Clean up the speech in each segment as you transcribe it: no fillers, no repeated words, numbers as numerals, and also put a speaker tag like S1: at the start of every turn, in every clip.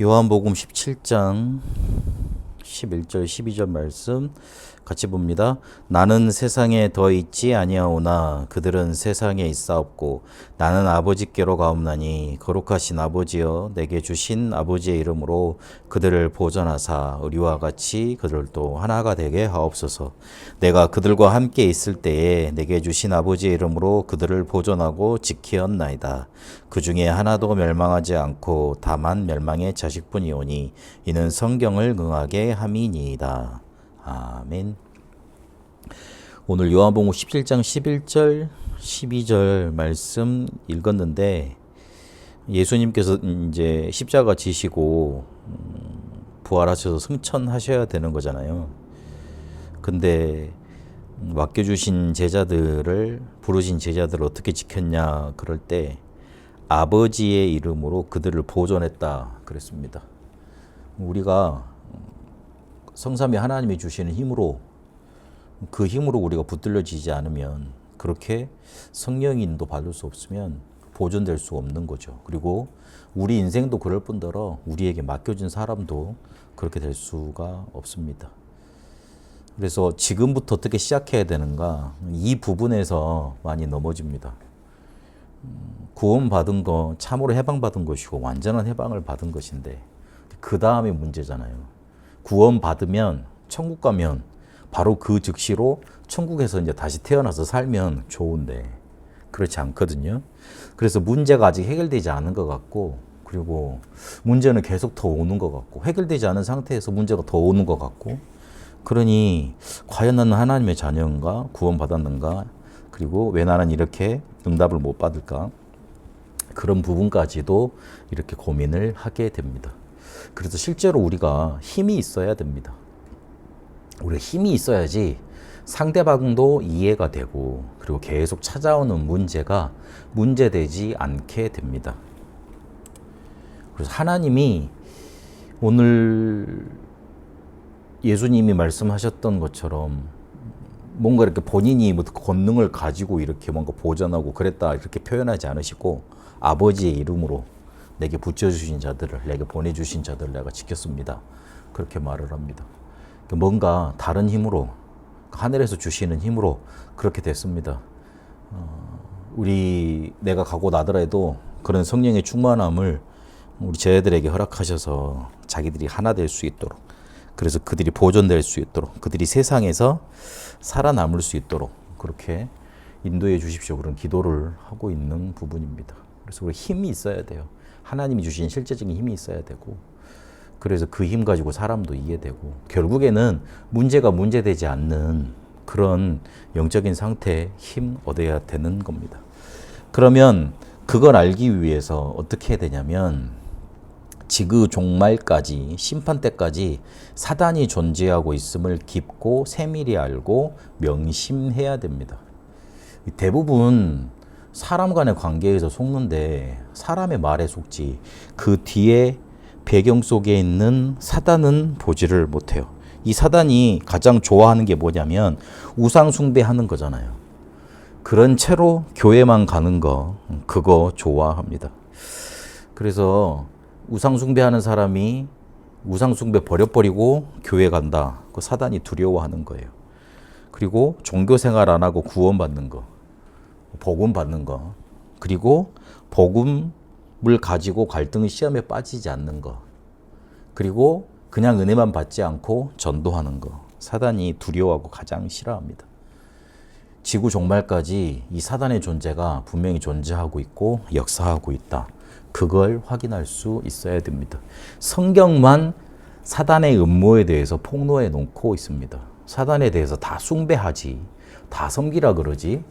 S1: 요한복음 17장 11절 12절 말씀 같이 봅니다. 나는 세상에 더 있지 아니하오나 그들은 세상에 있사옵고 나는 아버지께로 가옵나니 거룩하신 아버지여 내게 주신 아버지의 이름으로 그들을 보존하사 우리와 같이 그들도 하나가 되게 하옵소서. 내가 그들과 함께 있을 때에 내게 주신 아버지의 이름으로 그들을 보존하고 지키었나이다. 그 중에 하나도 멸망하지 않고 다만 멸망의 자식뿐이오니 이는 성경을 응하게 함이니이다. 아멘. 오늘 요한복음 17장 11절 12절 말씀 읽었는데 예수님께서 이제 십자가 지시고 부활하셔서 승천하셔야 되는 거잖아요. 근데 맡겨주신 제자들을 부르신 제자들을 어떻게 지켰냐 그럴 때 아버지의 이름으로 그들을 보존했다 그랬습니다. 우리가 성삼위 하나님이 주시는 힘으로 그 힘으로 우리가 붙들려지지 않으면 그렇게 성령의 인도 받을 수 없으면 보존될 수 없는 거죠. 그리고 우리 인생도 그럴 뿐더러 우리에게 맡겨진 사람도 그렇게 될 수가 없습니다. 그래서 지금부터 어떻게 시작해야 되는가 이 부분에서 많이 넘어집니다. 구원받은 거 참으로 해방받은 것이고 완전한 해방을 받은 것인데 그 다음에 문제잖아요. 구원받으면 천국 가면 바로 그 즉시로 천국에서 이제 다시 태어나서 살면 좋은데 그렇지 않거든요. 그래서 문제가 아직 해결되지 않은 것 같고 그리고 문제는 계속 더 오는 것 같고 해결되지 않은 상태에서 문제가 더 오는 것 같고 그러니 과연 나는 하나님의 자녀인가 구원받았는가 그리고 왜 나는 이렇게 응답을 못 받을까 그런 부분까지도 이렇게 고민을 하게 됩니다. 그래서 실제로 우리가 힘이 있어야 됩니다. 우리가 힘이 있어야지 상대방도 이해가 되고 그리고 계속 찾아오는 문제가 문제되지 않게 됩니다. 그래서 하나님이 오늘 예수님이 말씀하셨던 것처럼 뭔가 이렇게 본인이 뭐 권능을 가지고 이렇게 뭔가 보존하고 그랬다 이렇게 표현하지 않으시고 아버지의 이름으로 내게 붙여주신 자들을 내게 보내주신 자들을 내가 지켰습니다. 그렇게 말을 합니다. 뭔가 다른 힘으로 하늘에서 주시는 힘으로 그렇게 됐습니다. 내가 가고 나더라도 그런 성령의 충만함을 우리 제자들에게 허락하셔서 자기들이 하나 될 수 있도록 그래서 그들이 보존될 수 있도록 그들이 세상에서 살아남을 수 있도록 그렇게 인도해 주십시오. 그런 기도를 하고 있는 부분입니다. 그래서 우리 힘이 있어야 돼요. 하나님이 주신 실제적인 힘이 있어야 되고 그래서 그 힘 가지고 사람도 이해되고 결국에는 문제가 문제되지 않는 그런 영적인 상태에 힘 얻어야 되는 겁니다. 그러면 그걸 알기 위해서 어떻게 해야 되냐면 지구 종말까지 심판 때까지 사단이 존재하고 있음을 깊고 세밀히 알고 명심해야 됩니다. 대부분 사람 간의 관계에서 속는데 사람의 말에 속지 그 뒤에 배경 속에 있는 사단은 보지를 못해요. 이 사단이 가장 좋아하는 게 뭐냐면 우상 숭배하는 거잖아요. 그런 채로 교회만 가는 거 그거 좋아합니다. 그래서 우상 숭배하는 사람이 우상 숭배 버려버리고 교회 간다. 그 사단이 두려워하는 거예요. 그리고 종교 생활 안 하고 구원받는 거. 복음 받는 거. 그리고 복음을 가지고 갈등 시험에 빠지지 않는 거. 그리고 그냥 은혜만 받지 않고 전도하는 거. 사단이 두려워하고 가장 싫어합니다. 지구 종말까지 이 사단의 존재가 분명히 존재하고 있고 역사하고 있다. 그걸 확인할 수 있어야 됩니다. 성경만 사단의 음모에 대해서 폭로해 놓고 있습니다. 사단에 대해서 다 숭배하지, 다 섬기라 그러지,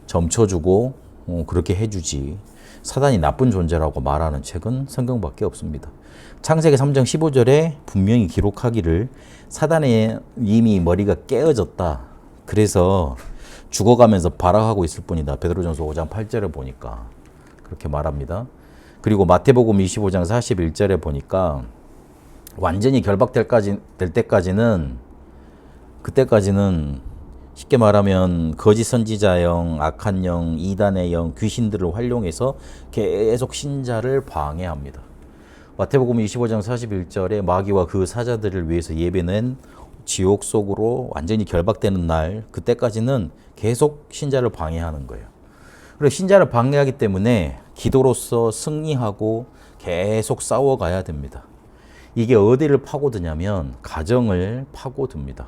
S1: 점쳐주고 그렇게 해주지. 사단이 나쁜 존재라고 말하는 책은 성경밖에 없습니다. 창세기 3장 15절에 분명히 기록하기를 사단의 이미 머리가 깨어졌다. 그래서 죽어가면서 발악하고 있을 뿐이다. 베드로전서 5장 8절에 보니까 그렇게 말합니다. 그리고 마태복음 25장 41절에 보니까 완전히 결박될 때까지는 그때까지는 쉽게 말하면 거짓 선지자 영, 악한 영, 이단의 영, 귀신들을 활용해서 계속 신자를 방해합니다. 마태복음 25장 41절에 마귀와 그 사자들을 위해서 예배는 지옥 속으로 완전히 결박되는 날, 그때까지는 계속 신자를 방해하는 거예요. 그리고 신자를 방해하기 때문에 기도로서 승리하고 계속 싸워가야 됩니다. 이게 어디를 파고드냐면 가정을 파고듭니다.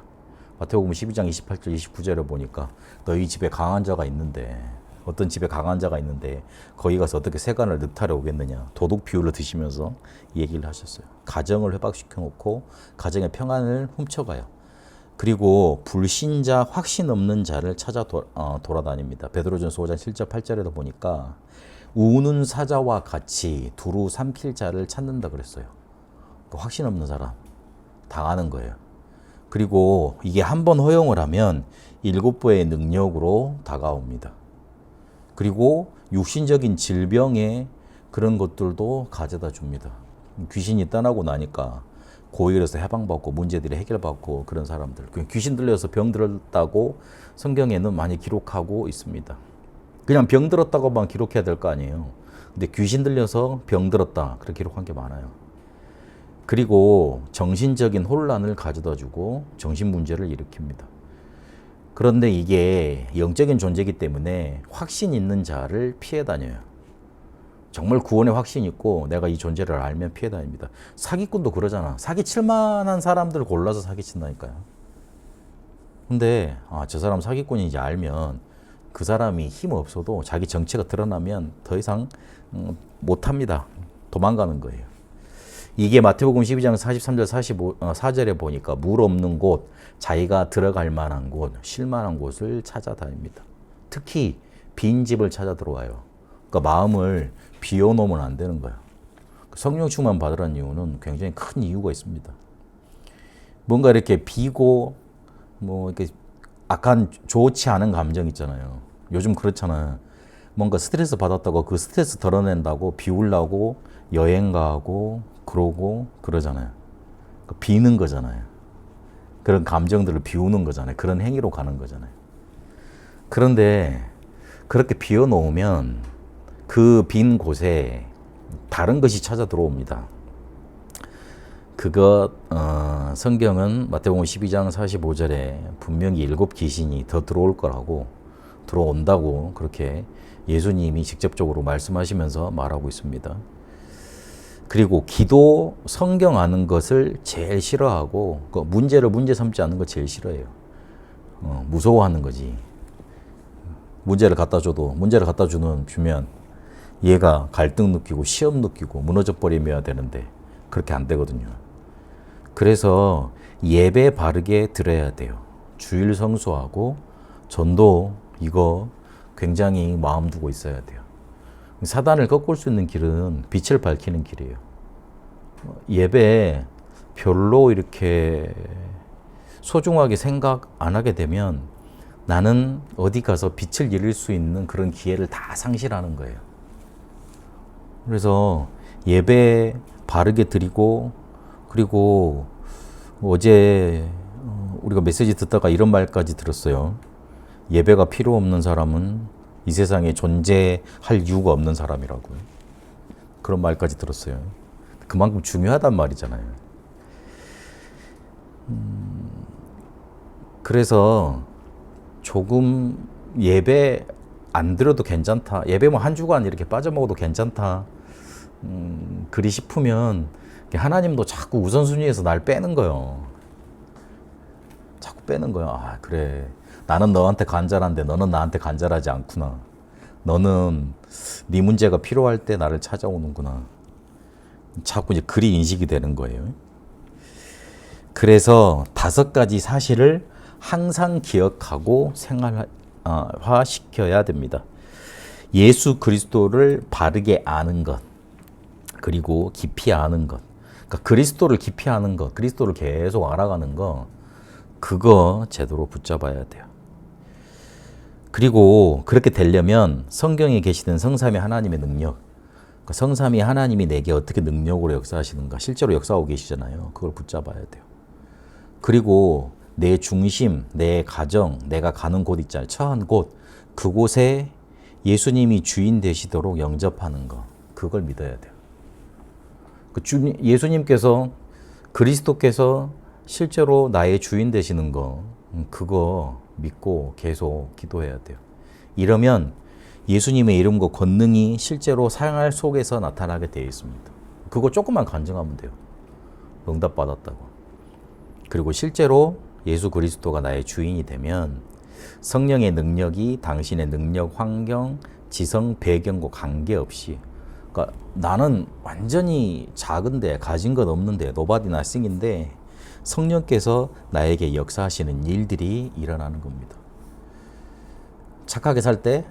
S1: 마태복음 12장 28절 29절에 보니까 너희 집에 강한 자가 있는데, 어떤 집에 강한 자가 있는데 거기 가서 어떻게 세간을 늑탈해 오겠느냐, 도둑 비유를 드시면서 얘기를 하셨어요. 가정을 회복시켜 놓고 가정의 평안을 훔쳐가요. 그리고 불신자, 확신 없는 자를 찾아 돌아다닙니다. 베드로전서 5장 7절 8절에도 보니까 우는 사자와 같이 두루 삼킬 자를 찾는다 그랬어요. 확신 없는 사람 당하는 거예요. 그리고 이게 한번 허용을 하면 7배의 능력으로 다가옵니다. 그리고 육신적인 질병의 그런 것들도 가져다 줍니다. 귀신이 떠나고 나니까 고일에서 해방받고 문제들이 해결받고 그런 사람들, 귀신 들려서 병 들었다고 성경에는 많이 기록하고 있습니다. 그냥 병 들었다고만 기록해야 될 거 아니에요. 근데 귀신 들려서 병 들었다 그렇게 기록한 게 많아요. 그리고 정신적인 혼란을 가져다 주고 정신 문제를 일으킵니다. 그런데 이게 영적인 존재이기 때문에 확신 있는 자를 피해 다녀요. 정말 구원에 확신 있고 내가 이 존재를 알면 피해 다닙니다. 사기꾼도 그러잖아. 사기칠 만한 사람들 골라서 사기친다니까요. 근데 저 사람 사기꾼인지 알면 그 사람이 힘 없어도 자기 정체가 드러나면 더 이상 못합니다. 도망가는 거예요. 이게 마태복음 12장 43절 44절에 보니까 물 없는 곳, 자기가 들어갈 만한 곳, 쉴 만한 곳을 찾아다닙니다. 특히 빈 집을 찾아 들어와요. 그러니까 마음을 비워놓으면 안 되는 거예요. 성령 충만 받으라는 이유는 굉장히 큰 이유가 있습니다. 뭔가 이렇게 비고 이렇게 약간 좋지 않은 감정 있잖아요. 요즘 그렇잖아요. 뭔가 스트레스 받았다고 그 스트레스 덜어낸다고 비우려고 여행 가고 그러고 그러잖아요. 비는 거잖아요. 그런 감정들을 비우는 거잖아요. 그런 행위로 가는 거잖아요. 그런데 그렇게 비워놓으면 그 빈 곳에 다른 것이 찾아 들어옵니다. 성경은 마태복음 12장 45절에 분명히 7 귀신이 더 들어올 거라고, 들어온다고 그렇게 예수님이 직접적으로 말씀하시면서 말하고 있습니다. 그리고 기도, 성경 아는 것을 제일 싫어하고 문제를 문제 삼지 않는 거 제일 싫어해요. 무서워하는 거지. 문제를 갖다 주면 얘가 갈등 느끼고 시험 느끼고 무너져 버리면 되는데 그렇게 안 되거든요. 그래서 예배 바르게 드려야 돼요. 주일 성수하고 전도 이거 굉장히 마음 두고 있어야 돼요. 사단을 꺾을 수 있는 길은 빛을 밝히는 길이에요. 예배 별로 이렇게 소중하게 생각 안 하게 되면 나는 어디 가서 빛을 잃을 수 있는 그런 기회를 다 상실하는 거예요. 그래서 예배 바르게 드리고, 그리고 어제 우리가 메시지 듣다가 이런 말까지 들었어요. 예배가 필요 없는 사람은 이 세상에 존재할 이유가 없는 사람이라고요. 그런 말까지 들었어요. 그만큼 중요하단 말이잖아요. 그래서 조금 예배 안 드려도 괜찮다. 예배 한 주간 이렇게 빠져먹어도 괜찮다. 그리 싶으면 하나님도 자꾸 우선순위에서 날 빼는 거예요. 자꾸 빼는 거야. 그래. 나는 너한테 간절한데 너는 나한테 간절하지 않구나. 너는 네 문제가 필요할 때 나를 찾아오는구나. 자꾸 이제 그리 인식이 되는 거예요. 그래서 5가지 사실을 항상 기억하고 생활화시켜야 됩니다. 예수 그리스도를 바르게 아는 것, 그리고 깊이 아는 것. 그러니까 그리스도를 깊이 아는 것, 그리스도를 계속 알아가는 것, 그거 제대로 붙잡아야 돼요. 그리고 그렇게 되려면 성경에 계시는 성삼위 하나님의 능력, 그러니까 성삼위 하나님이 내게 어떻게 능력으로 역사하시는가, 실제로 역사하고 계시잖아요. 그걸 붙잡아야 돼요. 그리고 내 중심, 내 가정, 내가 가는 곳 있잖아요. 처한 곳, 그곳에 예수님이 주인 되시도록 영접하는 거, 그걸 믿어야 돼요. 예수님께서 그리스도께서 실제로 나의 주인 되시는 거 그거 믿고 계속 기도해야 돼요. 이러면 예수님의 이름과 권능이 실제로 생활 속에서 나타나게 되어 있습니다. 그거 조금만 간증하면 돼요. 응답받았다고. 그리고 실제로 예수 그리스도가 나의 주인이 되면 성령의 능력이 당신의 능력, 환경, 지성, 배경과 관계없이, 그러니까 나는 완전히 작은데 가진 것 없는데 nobody nothing인데 성령께서 나에게 역사하시는 일들이 일어나는 겁니다. 착하게 살 때,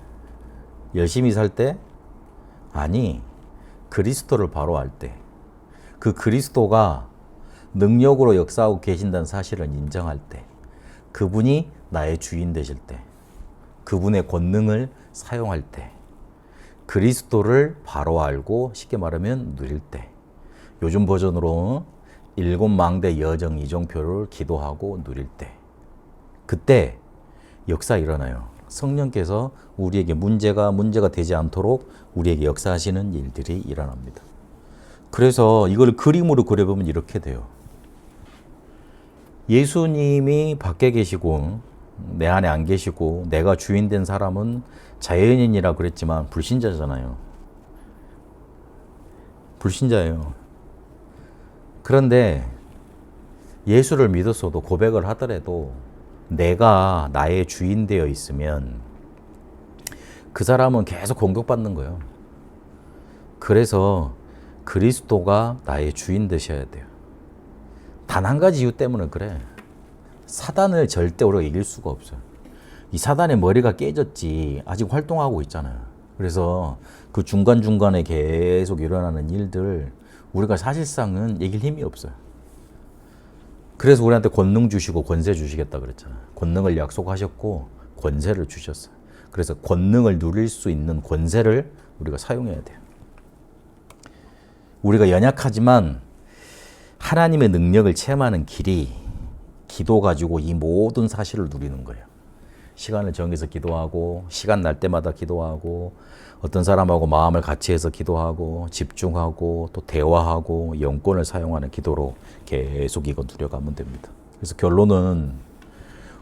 S1: 열심히 살 때, 아니 그리스도를 바로 알 때, 그 그리스도가 능력으로 역사하고 계신다는 사실을 인정할 때, 그분이 나의 주인 되실 때, 그분의 권능을 사용할 때, 그리스도를 바로 알고 쉽게 말하면 누릴 때, 요즘 버전으로 일곱 망대 여정 이정표를 기도하고 누릴 때, 그때 역사 일어나요. 성령께서 우리에게 문제가 되지 않도록 우리에게 역사하시는 일들이 일어납니다. 그래서 이걸 그림으로 그려보면 이렇게 돼요. 예수님이 밖에 계시고 내 안에 안 계시고 내가 주인 된 사람은 자연인이라 그랬지만 불신자잖아요. 불신자예요. 그런데 예수를 믿었어도 고백을 하더라도 내가 나의 주인 되어 있으면 그 사람은 계속 공격받는 거예요. 그래서 그리스도가 나의 주인 되셔야 돼요. 단 한 가지 이유 때문에 그래. 사단을 절대 우리가 이길 수가 없어요. 이 사단의 머리가 깨졌지 아직 활동하고 있잖아요. 그래서 그 중간중간에 계속 일어나는 일들 우리가 사실상은 이길 힘이 없어요. 그래서 우리한테 권능 주시고 권세 주시겠다 그랬잖아요. 권능을 약속하셨고 권세를 주셨어요. 그래서 권능을 누릴 수 있는 권세를 우리가 사용해야 돼요. 우리가 연약하지만 하나님의 능력을 체험하는 길이 기도 가지고 이 모든 사실을 누리는 거예요. 시간을 정해서 기도하고 시간 날 때마다 기도하고 어떤 사람하고 마음을 같이 해서 기도하고 집중하고 또 대화하고 영권을 사용하는 기도로 계속 이거 누려가면 됩니다. 그래서 결론은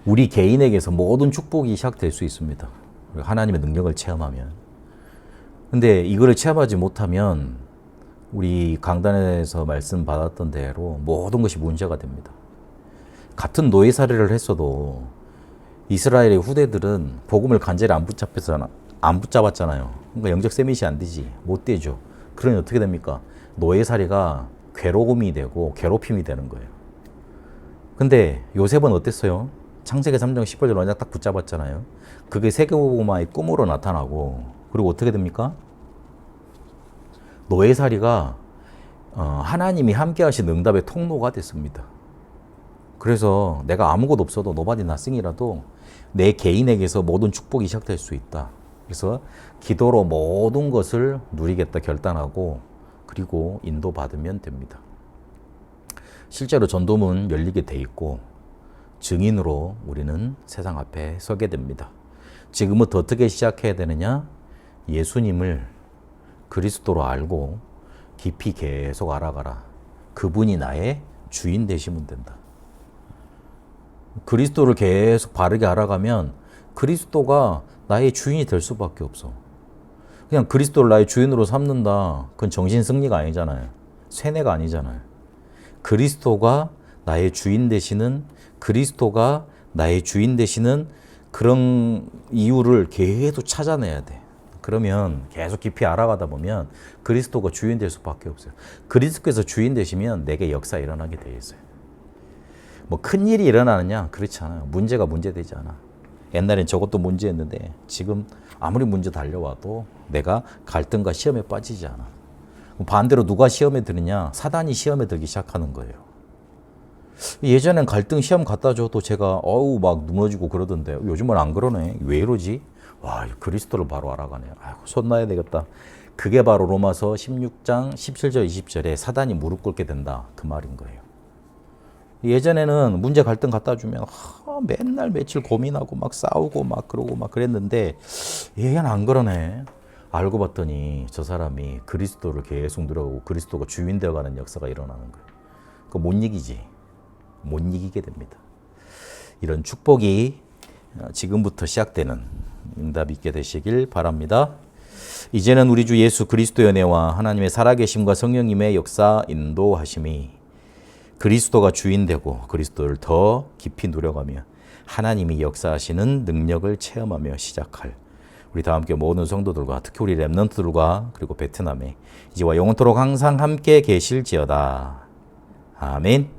S1: 우리 개인에게서 모든 축복이 시작될 수 있습니다. 하나님의 능력을 체험하면. 근데 이거를 체험하지 못하면 우리 강단에서 말씀 받았던 대로 모든 것이 문제가 됩니다. 같은 노예살이를 했어도 이스라엘의 후대들은 복음을 간절히 안 붙잡았잖아요. 그러니까 영적 세밋이 안 되지. 못 되죠. 그러니 어떻게 됩니까? 노예살이가 괴로움이 되고 괴롭힘이 되는 거예요. 근데 요셉은 어땠어요? 창세기 3장 18절 언약 딱 붙잡았잖아요. 그게 세계복음화의 꿈으로 나타나고 그리고 어떻게 됩니까? 노예살이가 하나님이 함께 하신 응답의 통로가 됐습니다. 그래서 내가 아무것도 없어도 nobody nothing이라도 내 개인에게서 모든 축복이 시작될 수 있다. 그래서 기도로 모든 것을 누리겠다 결단하고 그리고 인도받으면 됩니다. 실제로 전도문 열리게 돼 있고 증인으로 우리는 세상 앞에 서게 됩니다. 지금부터 어떻게 시작해야 되느냐? 예수님을 그리스도로 알고 깊이 계속 알아가라. 그분이 나의 주인 되시면 된다. 그리스도를 계속 바르게 알아가면 그리스도가 나의 주인이 될 수밖에 없어. 그냥 그리스도를 나의 주인으로 삼는다. 그건 정신 승리가 아니잖아요. 쇠뇌가 아니잖아요. 그리스도가 나의 주인 되시는 그리스도가 나의 주인 되시는 그런 이유를 계속 찾아내야 돼. 그러면 계속 깊이 알아가다 보면 그리스도가 주인 될 수밖에 없어요. 그리스도께서 주인 되시면 내게 역사 일어나게 돼 있어요. 뭐 큰일이 일어나느냐? 그렇지 않아요. 문제가 문제되지 않아. 옛날엔 저것도 문제였는데 지금 아무리 문제 달려와도 내가 갈등과 시험에 빠지지 않아. 반대로 누가 시험에 드느냐? 사단이 시험에 들기 시작하는 거예요. 예전엔 갈등 시험 갖다 줘도 제가 막 무너지고 그러던데 요즘은 안 그러네. 왜 이러지? 와, 그리스도를 바로 알아가네. 아이고, 손 놔야 되겠다. 그게 바로 로마서 16장 17절 20절에 사단이 무릎 꿇게 된다. 그 말인 거예요. 예전에는 문제 갈등 갖다 주면 맨날 며칠 고민하고 막 싸우고 막 그러고 막 그랬는데 얘는 안 그러네. 알고 봤더니 저 사람이 그리스도를 계속 누려가고 그리스도가 주인 되어가는 역사가 일어나는 거예요. 그거 못 이기지. 못 이기게 됩니다. 이런 축복이 지금부터 시작되는 응답 있게 되시길 바랍니다. 이제는 우리 주 예수 그리스도의 은혜와 하나님의 살아계심과 성령님의 역사 인도하심이 그리스도가 주인 되고 그리스도를 더 깊이 누려가며 하나님이 역사하시는 능력을 체험하며 시작할 우리 다 함께 모든 성도들과 특히 우리 렘넌트들과 그리고 베트남에 이제와 영원토록 항상 함께 계실지어다. 아멘.